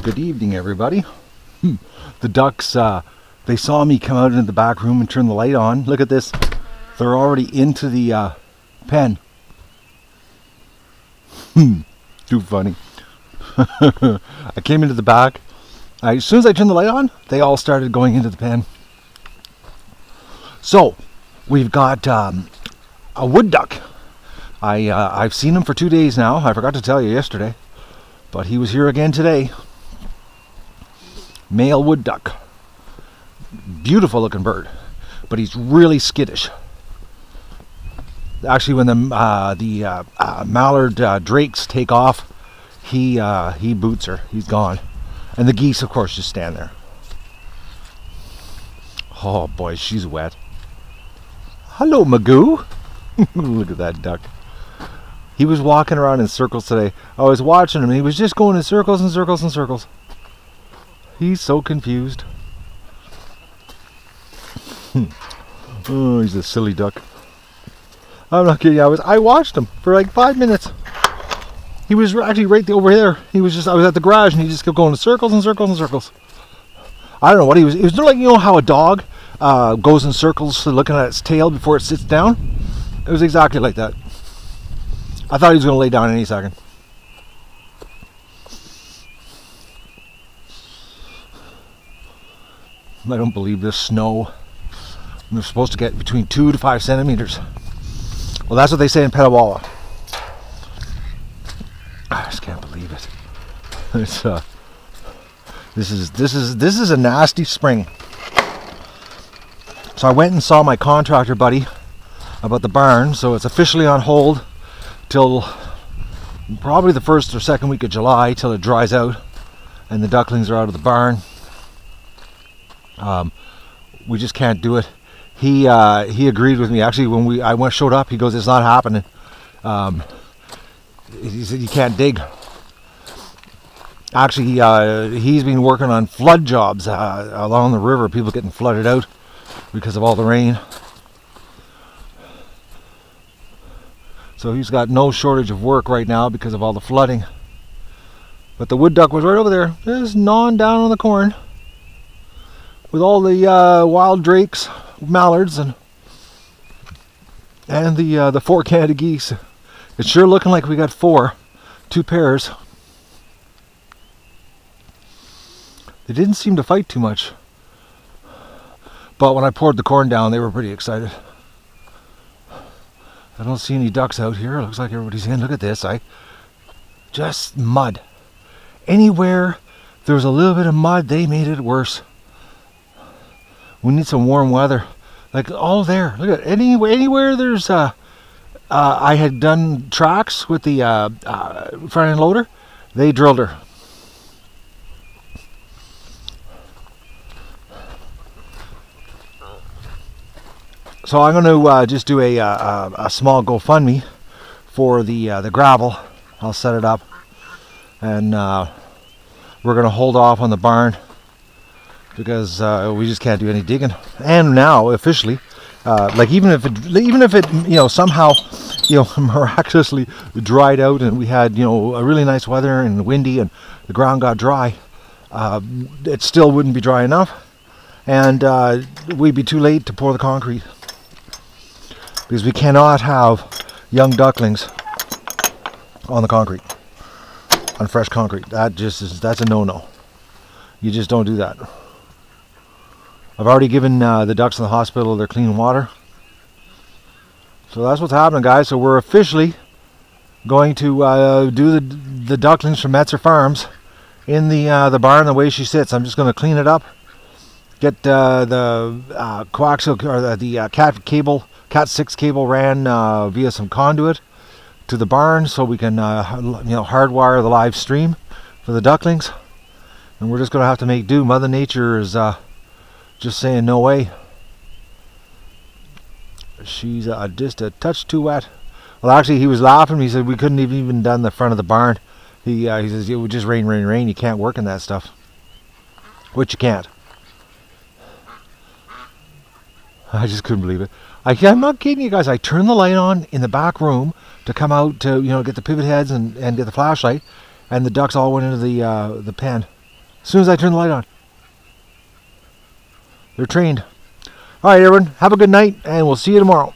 Good evening, everybody. The ducks, they saw me come out into the back room and turn the light on. Look at this. They're already into the pen. Too funny. I came into the back. As soon as I turned the light on, they all started going into the pen. So, we've got a wood duck. I've seen him for 2 days now. I forgot to tell you yesterday. But he was here again today. Male wood duck. Beautiful looking bird. But he's really skittish. Actually, when the mallard drakes take off, he boots her. He's gone. And the geese, of course, just stand there. Oh boy, she's wet. Hello, Magoo. Look at that duck. He was walking around in circles today. I was watching him, and he was just going in circles and circles and circles. He's so confused. Oh, he's a silly duck. I'm not kidding. I watched him for like 5 minutes. He was actually right over there. I was at the garage, and he just kept going in circles and circles and circles. I don't know what he was. It was like, you know how a dog goes in circles looking at its tail before it sits down? It was exactly like that. I thought he was going to lay down any second. I don't believe this snow. They're supposed to get between 2 to 5 centimeters. Well, that's what they say in Petawawa. I just can't believe it. It's this is a nasty spring. So I went and saw my contractor buddy about the barn. So it's officially on hold till probably the first or second week of July, till it dries out and the ducklings are out of the barn. We just can't do it. He agreed with me. Actually, when I showed up, he goes, "It's not happening." He said, "You can't dig." Actually, he's been working on flood jobs along the river. People getting flooded out because of all the rain. So he's got no shortage of work right now because of all the flooding. But the wood duck was right over there, just gnawing down on the corn, with all the wild drakes, mallards, and the 4 Canada geese. It's sure looking like we got 2 pairs. They didn't seem to fight too much, but when I poured the corn down, they were pretty excited. I don't see any ducks out here. It looks like everybody's in. Look at this. Just mud. Anywhere there was a little bit of mud, they made it worse. We need some warm weather. Like all there. Look at anywhere there's I had done tracks with the front end loader. They drilled her. So I'm going to just do a small GoFundMe for the gravel. I'll set it up, and we're going to hold off on the barn because we just can't do any digging. And now officially, like even if it somehow miraculously dried out and we had a really nice weather and windy and the ground got dry, it still wouldn't be dry enough, and we'd be too late to pour the concrete. Because we cannot have young ducklings on the concrete, on fresh concrete. That's a no-no. You just don't do that. I've already given the ducks in the hospital their clean water. So that's what's happening, guys. So we're officially going to do the ducklings from Metzer Farms in the barn the way she sits. I'm just going to clean it up, get the coaxial or the Cat 6 cable ran via some conduit to the barn so we can hardwire the live stream for the ducklings, and we're just going to have to make do. Mother Nature is just saying no way. She's just a touch too wet. Well, actually, he was laughing. He said we couldn't have even done the front of the barn. He says it would just rain, rain, rain. You can't work in that stuff, which you can't. I just couldn't believe it. I'm not kidding you guys. I turned the light on in the back room to come out to get the pivot heads and get the flashlight, and the ducks all went into the pen. As soon as I turn the light on. They're trained. All right, everyone. Have a good night, and we'll see you tomorrow.